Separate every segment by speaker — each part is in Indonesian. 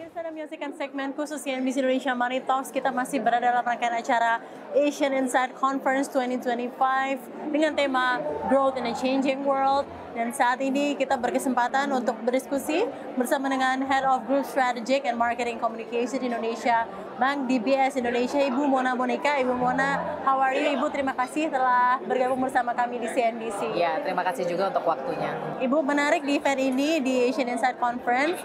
Speaker 1: Pemirsa dan menyaksikan segmen khusus CNBC Indonesia Money Talks, kita masih berada dalam rangkaian acara Asian Insight Conference 2025 dengan tema Growth in a Changing World. Dan saat ini kita berkesempatan untuk berdiskusi bersama dengan Head of Group Strategic and Marketing Communication Indonesia, Bank DBS Indonesia, Ibu Mona Monika. Ibu Mona, how are you? Ibu, terima kasih telah bergabung bersama kami di CNBC.
Speaker 2: Ya, terima kasih juga untuk waktunya.
Speaker 1: Ibu, menarik di event ini, di Asian Insight Conference,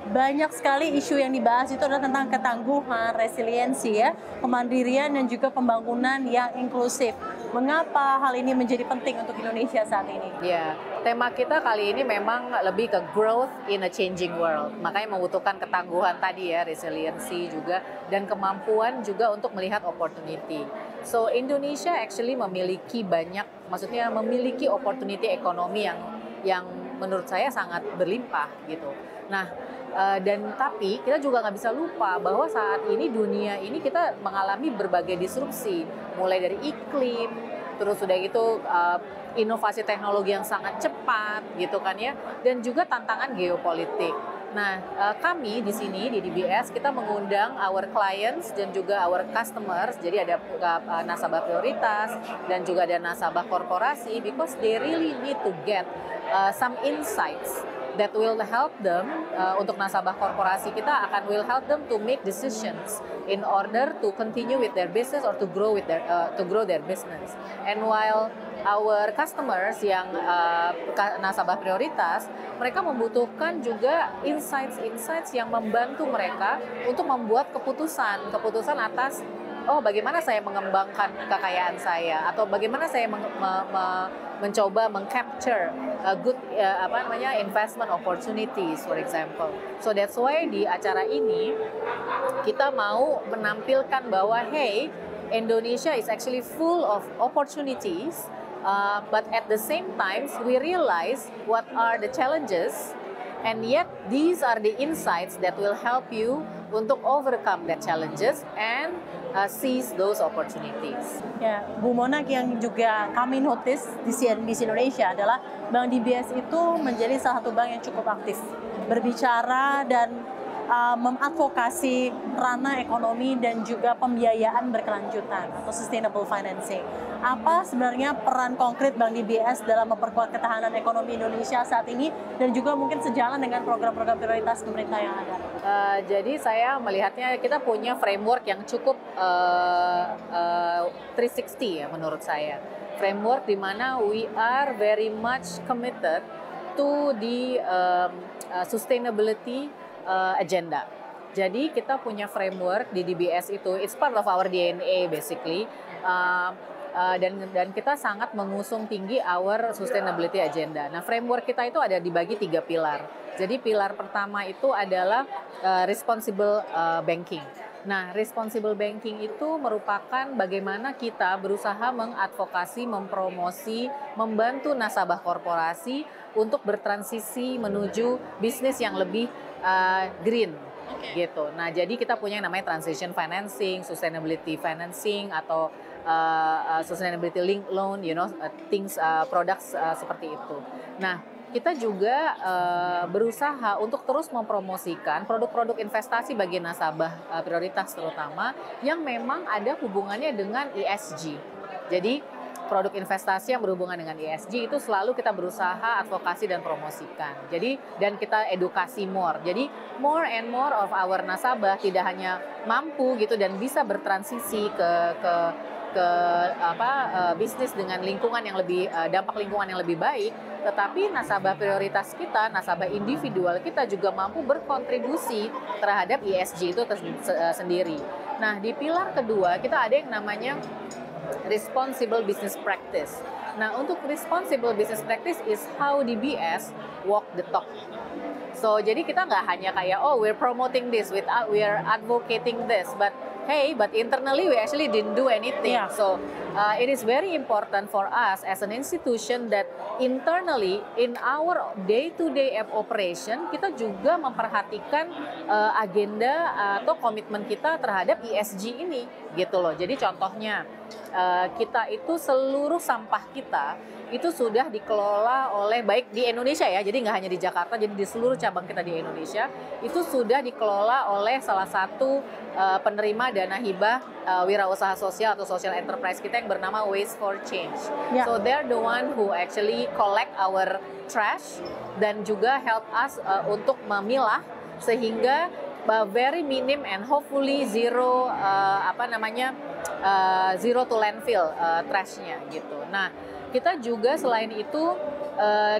Speaker 1: banyak sekali isu yang dibahas itu adalah tentang ketangguhan, resiliensi ya, kemandirian dan juga pembangunan yang inklusif. Mengapa hal ini menjadi penting untuk Indonesia saat ini?
Speaker 2: Ya, tema kita kali ini memang lebih ke growth in a changing world. Makanya membutuhkan ketangguhan tadi ya, resiliensi juga, dan kemampuan juga untuk melihat opportunity. So Indonesia actually memiliki banyak, maksudnya memiliki opportunity ekonomi yang menurut saya sangat berlimpah gitu. Nah, dan tapi kita juga nggak bisa lupa bahwa saat ini dunia ini kita mengalami berbagai disrupsi, mulai dari iklim, terus sudah gitu inovasi teknologi yang sangat cepat gitu kan ya, dan juga tantangan geopolitik. Nah, kami di sini di DBS kita mengundang our clients dan juga our customers, jadi ada nasabah prioritas dan juga ada nasabah korporasi, because they really need to get some insights that will help them, untuk nasabah korporasi kita will help them to make decisions in order to continue with their business or to grow their business. And while our customers yang nasabah prioritas, mereka membutuhkan juga insights yang membantu mereka untuk membuat keputusan atas bagaimana saya mengembangkan kekayaan saya, atau bagaimana saya mencoba mengcapture good investment opportunities, for example. So that's why di acara ini kita mau menampilkan bahwa hey, Indonesia is actually full of opportunities, but at the same time we realize what are the challenges, and yet these are the insights that will help you untuk overcome that challenges and seize those opportunities.
Speaker 1: Ya, Bu Mona, yang juga kami notice di CNBC Indonesia adalah Bank DBS itu menjadi salah satu bank yang cukup aktif berbicara dan memadvokasi ranah ekonomi dan juga pembiayaan berkelanjutan atau sustainable financing. Apa sebenarnya peran konkret Bank DBS dalam memperkuat ketahanan ekonomi Indonesia saat ini dan juga mungkin sejalan dengan program-program prioritas pemerintah yang ada?
Speaker 2: Jadi saya melihatnya kita punya framework yang cukup 360 ya menurut saya. Framework di mana we are very much committed to the sustainability agenda. Jadi kita punya framework di DBS itu, it's part of our DNA basically, dan kita sangat mengusung tinggi our sustainability agenda. Nah, framework kita itu ada dibagi 3 pilar. Jadi pilar pertama itu adalah responsible banking. Nah, responsible banking itu merupakan bagaimana kita berusaha mengadvokasi, mempromosi, membantu nasabah korporasi untuk bertransisi menuju bisnis yang lebih green gitu. Nah, jadi kita punya yang namanya transition financing, sustainability financing, atau sustainability linked loan, products seperti itu. Nah, kita juga berusaha untuk terus mempromosikan produk-produk investasi bagi nasabah prioritas terutama yang memang ada hubungannya dengan ESG. Jadi produk investasi yang berhubungan dengan ESG itu selalu kita berusaha advokasi dan promosikan. Jadi dan kita edukasi more. Jadi more and more of our nasabah tidak hanya mampu gitu dan bisa bertransisi ke bisnis dengan lingkungan yang lebih dampak lingkungan yang lebih baik, tetapi nasabah prioritas kita, nasabah individual kita juga mampu berkontribusi terhadap ESG itu sendiri. Nah, di pilar kedua kita ada yang namanya responsible business practice. Nah, untuk responsible business practice is how DBS walk the talk. So, jadi kita nggak hanya kayak we're promoting this, we are advocating this, but internally we actually didn't do anything.
Speaker 1: Yeah.
Speaker 2: So it is very important for us as an institution that internally in our day-to-day operation kita juga memperhatikan agenda atau komitmen kita terhadap ESG ini, gitu loh. Jadi contohnya kita itu seluruh sampah kita itu sudah dikelola oleh, baik di Indonesia ya, jadi nggak hanya di Jakarta, jadi di seluruh cabang kita di Indonesia itu sudah dikelola oleh salah satu penerima dana hibah wirausaha sosial atau social enterprise kita yang bernama Waste for Change.
Speaker 1: Ya.
Speaker 2: So they're the one who actually collect our trash dan juga help us untuk memilah sehingga very minim and hopefully zero zero to landfill trashnya gitu. Nah, kita juga selain itu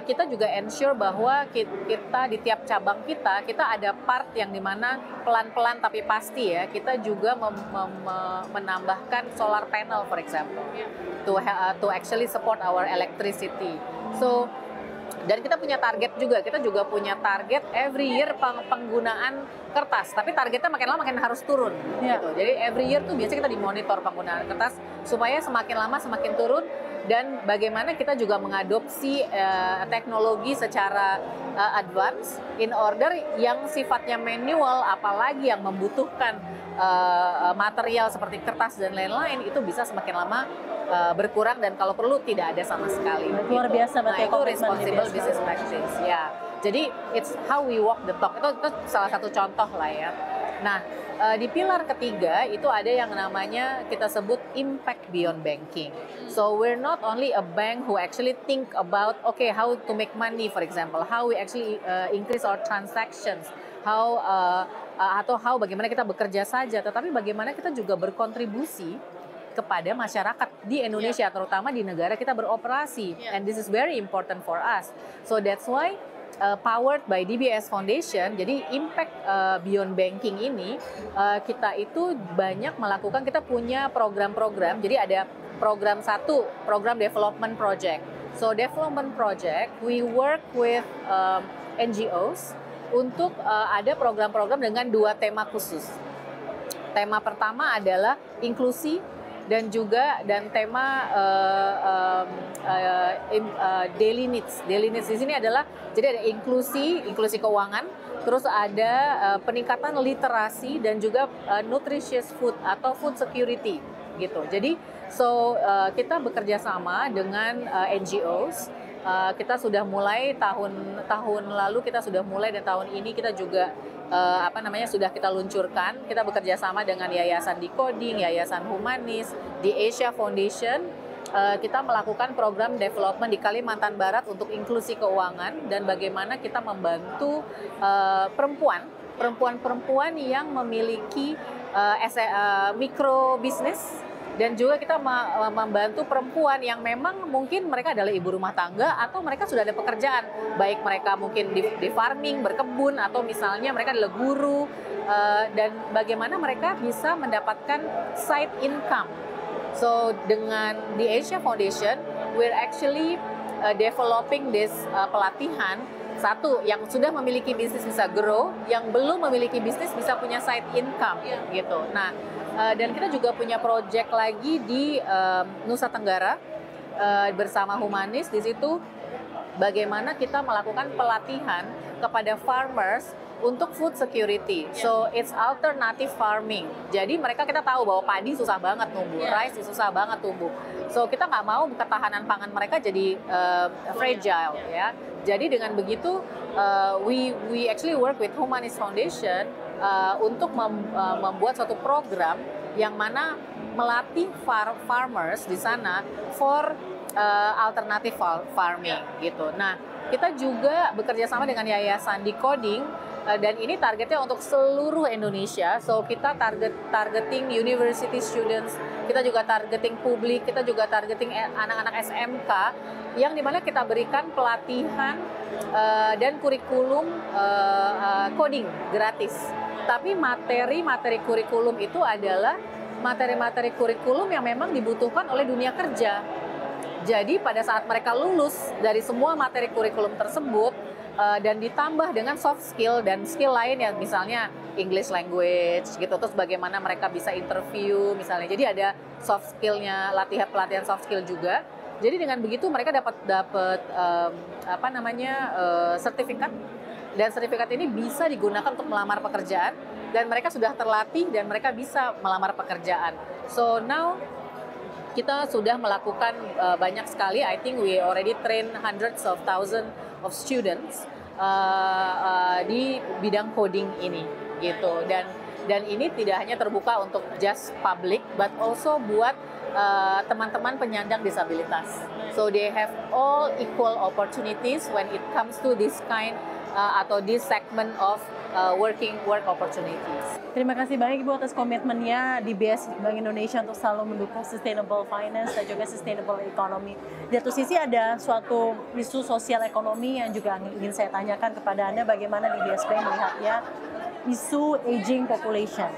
Speaker 2: kita juga ensure bahwa kita di tiap cabang kita ada part yang dimana pelan-pelan tapi pasti ya kita juga menambahkan solar panel for example to actually support our electricity. So dan kita punya target juga, kita juga punya target every year penggunaan kertas, tapi targetnya makin lama makin harus turun gitu. Jadi every year tuh biasanya kita dimonitor penggunaan kertas supaya semakin lama semakin turun, dan bagaimana kita juga mengadopsi teknologi secara advance in order yang sifatnya manual apalagi yang membutuhkan material seperti kertas dan lain-lain itu bisa semakin lama berkurang dan kalau perlu tidak ada sama sekali.
Speaker 1: Luar biasa
Speaker 2: Nah,
Speaker 1: berarti
Speaker 2: itu responsible business practice ya. Jadi it's how we walk the talk. Itu salah satu contoh lah ya. Nah, di pilar ketiga itu ada yang namanya kita sebut impact beyond banking. So we're not only a bank who actually think about how to make money for example, how we actually increase our transactions, how bagaimana kita bekerja saja, tetapi bagaimana kita juga berkontribusi kepada masyarakat di Indonesia, terutama di negara kita beroperasi. And this is very important for us. So that's why powered by DBS Foundation, jadi impact beyond banking ini kita itu banyak melakukan, kita punya program-program. Jadi ada program satu, program development project. So development project, we work with NGOs untuk ada program-program dengan 2 tema khusus. Tema pertama adalah inklusi dan tema daily needs. Daily needs di sini adalah jadi ada inklusi keuangan, terus ada peningkatan literasi dan juga nutritious food atau food security gitu. Jadi kita bekerja sama dengan NGOs. Kita sudah mulai tahun lalu kita sudah mulai dan tahun ini kita juga sudah kita luncurkan. Kita bekerja sama dengan Yayasan Decoding, Yayasan Humanis, di Asia Foundation. Kita melakukan program development di Kalimantan Barat untuk inklusi keuangan dan bagaimana kita membantu perempuan yang memiliki mikro bisnis. Dan juga kita membantu perempuan yang memang mungkin mereka adalah ibu rumah tangga atau mereka sudah ada pekerjaan. Baik mereka mungkin di farming, berkebun, atau misalnya mereka adalah guru. Dan bagaimana mereka bisa mendapatkan side income. So dengan di Asia Foundation, we're actually developing this pelatihan. Satu, yang sudah memiliki bisnis bisa grow, yang belum memiliki bisnis bisa punya side income gitu. Nah, dan kita juga punya project lagi di Nusa Tenggara bersama Humanis. Di situ bagaimana kita melakukan pelatihan kepada farmers untuk food security. So it's alternative farming. Jadi kita tahu bahwa padi susah banget tumbuh, rice susah banget tumbuh. So kita nggak mau ketahanan pangan mereka jadi fragile ya. Jadi dengan begitu we actually work with Humanis Foundation untuk membuat suatu program yang mana melatih farmers di sana for alternative farming gitu. Nah, kita juga bekerja sama dengan Yayasan Decoding dan ini targetnya untuk seluruh Indonesia. So kita targeting university students, kita juga targeting publik, kita juga targeting anak-anak SMK yang dimana kita berikan pelatihan dan kurikulum coding gratis. Tapi materi kurikulum itu adalah materi-materi kurikulum yang memang dibutuhkan oleh dunia kerja. Jadi pada saat mereka lulus dari semua materi kurikulum tersebut dan ditambah dengan soft skill dan skill lain yang misalnya English language gitu, terus bagaimana mereka bisa interview misalnya. Jadi ada soft skillnya, pelatihan soft skill juga. Jadi dengan begitu mereka dapat sertifikat, dan sertifikat ini bisa digunakan untuk melamar pekerjaan dan mereka sudah terlatih dan mereka bisa melamar pekerjaan. So now kita sudah melakukan banyak sekali. I think we already train hundreds of thousands of students di bidang coding ini gitu. Dan ini tidak hanya terbuka untuk just public but also buat teman-teman penyandang disabilitas. So they have all equal opportunities when it comes to this kind atau this segment of work opportunities.
Speaker 1: Terima kasih banyak Ibu atas komitmennya di BS Bank Indonesia untuk selalu mendukung sustainable finance dan juga sustainable economy. Di satu sisi ada suatu isu sosial ekonomi yang juga ingin saya tanyakan kepada Anda, bagaimana di BSB melihatnya isu aging population.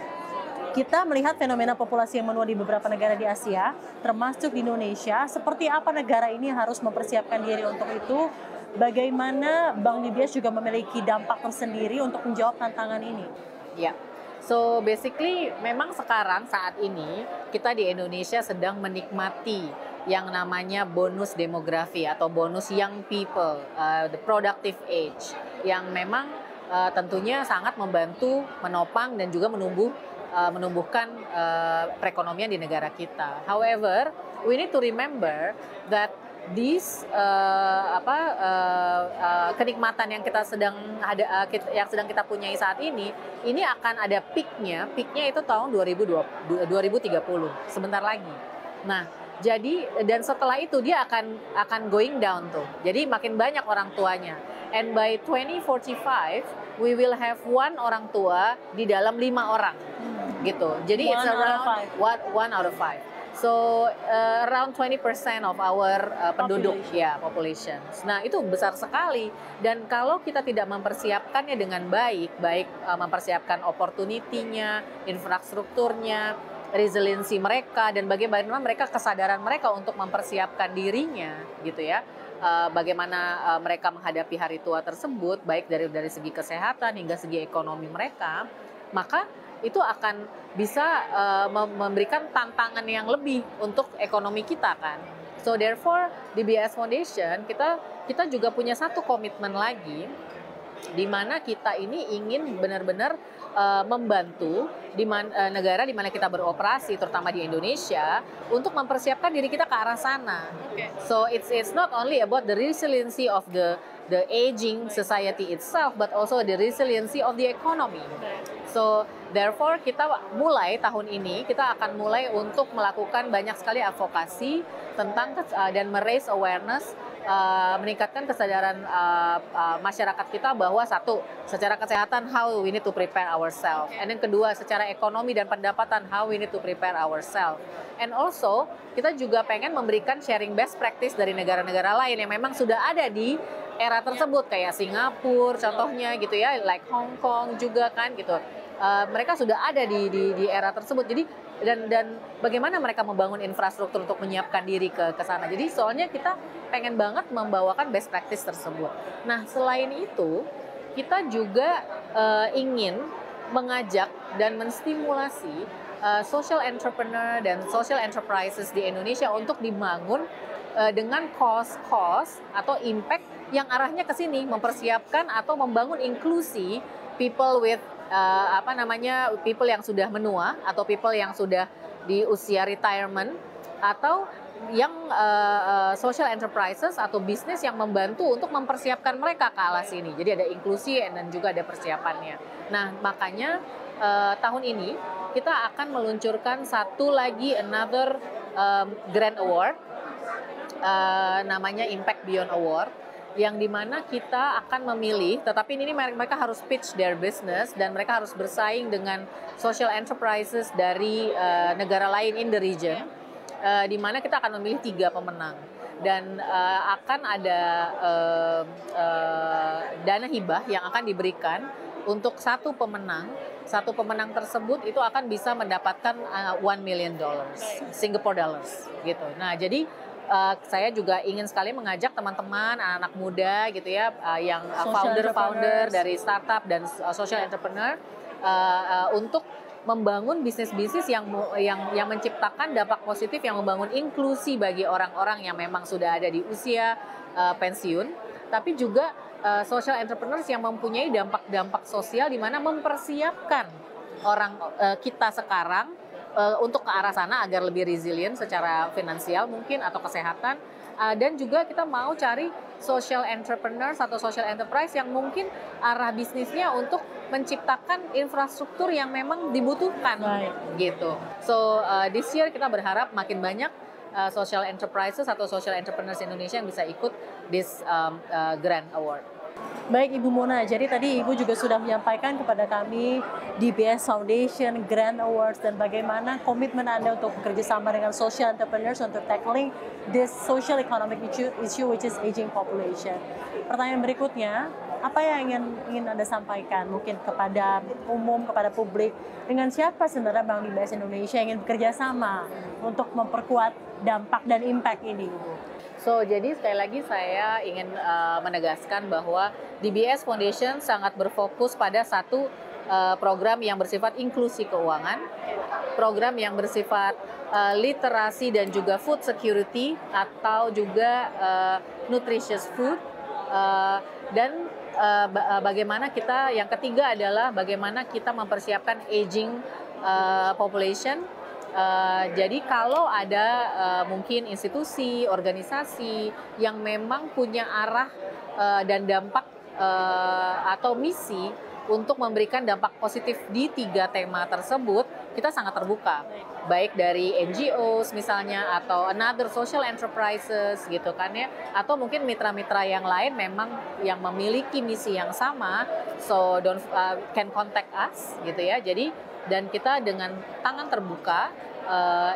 Speaker 1: Kita melihat fenomena populasi yang menua di beberapa negara di Asia, termasuk di Indonesia. Seperti apa negara ini harus mempersiapkan diri untuk itu? Bagaimana Bank DBS juga memiliki dampak tersendiri untuk menjawab tantangan ini?
Speaker 2: Ya, so basically memang sekarang saat ini kita di Indonesia sedang menikmati yang namanya bonus demografi atau bonus young people, the productive age, yang memang tentunya sangat membantu menopang dan juga menumbuhkan perekonomian di negara kita. However, we need to remember that these kenikmatan yang kita sedang kita punyai saat ini akan ada peaknya itu tahun 2030, sebentar lagi. Nah, jadi dan setelah itu dia akan going down tuh. Jadi makin banyak orang tuanya. And by 2045 we will have one orang tua di dalam 5 orang. Gitu. Jadi it's around one out of five. So around 20% of our penduduk population. Nah, itu besar sekali, dan kalau kita tidak mempersiapkannya dengan baik mempersiapkan opportunity-nya, infrastrukturnya, resiliensi mereka, dan bagaimana mereka kesadaran mereka untuk mempersiapkan dirinya gitu ya. Bagaimana mereka menghadapi hari tua tersebut, baik dari segi kesehatan hingga segi ekonomi mereka, maka itu akan bisa memberikan tantangan yang lebih untuk ekonomi kita kan. So therefore di BS Foundation kita juga punya satu komitmen lagi, di mana kita ini ingin benar-benar membantu negara di mana kita beroperasi, terutama di Indonesia, untuk mempersiapkan diri kita ke arah sana. Okay. So it's not only about the resiliency of the aging society itself, but also the resiliency of the economy. So therefore kita mulai tahun ini kita akan mulai untuk melakukan banyak sekali advokasi tentang dan meraise awareness, meningkatkan kesadaran masyarakat kita bahwa satu, secara kesehatan how we need to prepare ourselves, and yang kedua secara ekonomi dan pendapatan how we need to prepare ourselves, and also kita juga pengen memberikan sharing best practice dari negara-negara lain yang memang sudah ada di era tersebut, kayak Singapura contohnya gitu ya, like Hong Kong juga kan gitu. Mereka sudah ada di era tersebut. Jadi dan bagaimana mereka membangun infrastruktur untuk menyiapkan diri ke sana. Jadi soalnya kita pengen banget membawakan best practice tersebut. Nah, selain itu kita juga ingin mengajak dan menstimulasi social entrepreneur dan social enterprises di Indonesia untuk dibangun dengan cost atau impact yang arahnya ke sini, mempersiapkan atau membangun inklusi people with people yang sudah menua atau people yang sudah di usia retirement, atau yang social enterprises atau bisnis yang membantu untuk mempersiapkan mereka ke arah sini. Jadi ada inklusi dan juga ada persiapannya. Nah, makanya tahun ini kita akan meluncurkan satu lagi another grant award, namanya Impact Beyond Award, yang dimana kita akan memilih, tetapi ini mereka harus pitch their business dan mereka harus bersaing dengan social enterprises dari negara lain in the region, di mana kita akan memilih 3 pemenang, dan akan ada dana hibah yang akan diberikan untuk satu pemenang tersebut itu akan bisa mendapatkan $1 million Singapore dollars gitu. Nah, jadi saya juga ingin sekali mengajak teman-teman, anak-anak muda gitu ya, yang founder dari startup dan social entrepreneur untuk membangun bisnis-bisnis yang menciptakan dampak positif, yang membangun inklusi bagi orang-orang yang memang sudah ada di usia pensiun, tapi juga social entrepreneurs yang mempunyai dampak-dampak sosial di mana mempersiapkan orang kita sekarang untuk ke arah sana agar lebih resilient secara finansial mungkin atau kesehatan. Dan juga kita mau cari social entrepreneurs atau social enterprise yang mungkin arah bisnisnya untuk menciptakan infrastruktur yang memang dibutuhkan gitu. So this year kita berharap makin banyak social enterprises atau social entrepreneurs Indonesia yang bisa ikut this Grand Award.
Speaker 1: Baik Ibu Mona, jadi tadi Ibu juga sudah menyampaikan kepada kami DBS Foundation, Grand Awards, dan bagaimana komitmen Anda untuk bekerja sama dengan social entrepreneurs untuk tackling this social economic issue which is aging population. Pertanyaan berikutnya, apa yang ingin Anda sampaikan mungkin kepada umum, kepada publik, dengan siapa sebenarnya Bank DBS Indonesia ingin bekerja sama untuk memperkuat dampak dan impact ini, Ibu?
Speaker 2: So, jadi sekali lagi saya ingin menegaskan bahwa DBS Foundation sangat berfokus pada satu program yang bersifat inklusi keuangan, program yang bersifat literasi dan juga food security atau juga nutritious food, dan bagaimana kita, yang ketiga adalah bagaimana kita mempersiapkan aging population. Jadi kalau ada mungkin institusi, organisasi yang memang punya arah dan dampak atau misi untuk memberikan dampak positif di 3 tema tersebut, kita sangat terbuka. Baik dari NGOs misalnya atau another social enterprises gitu kan ya, atau mungkin mitra-mitra yang lain memang yang memiliki misi yang sama, so can contact us gitu ya. Jadi dan kita dengan tangan terbuka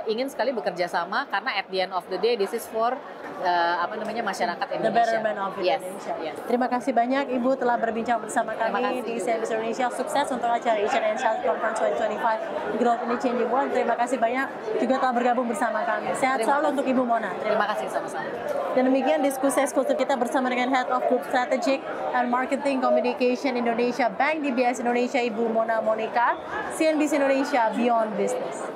Speaker 2: ingin sekali bekerja sama karena at the end of the day this is for masyarakat Indonesia.
Speaker 1: The betterment of Indonesia.
Speaker 2: Yes.
Speaker 1: Terima kasih banyak Ibu telah berbincang bersama kami di CNBC Indonesia. Sukses untuk acara Asian and South Conference 2025 Growth in the Changing World. Terima kasih banyak juga telah bergabung bersama kami. Sehat selalu untuk Ibu Mona.
Speaker 2: Terima kasih sama-sama.
Speaker 1: Dan demikian diskusi eksklusif kita bersama dengan Head of Group Strategic and Marketing Communication Indonesia Bank DBS Indonesia, Ibu Mona Monica, CNBC Indonesia Beyond Business.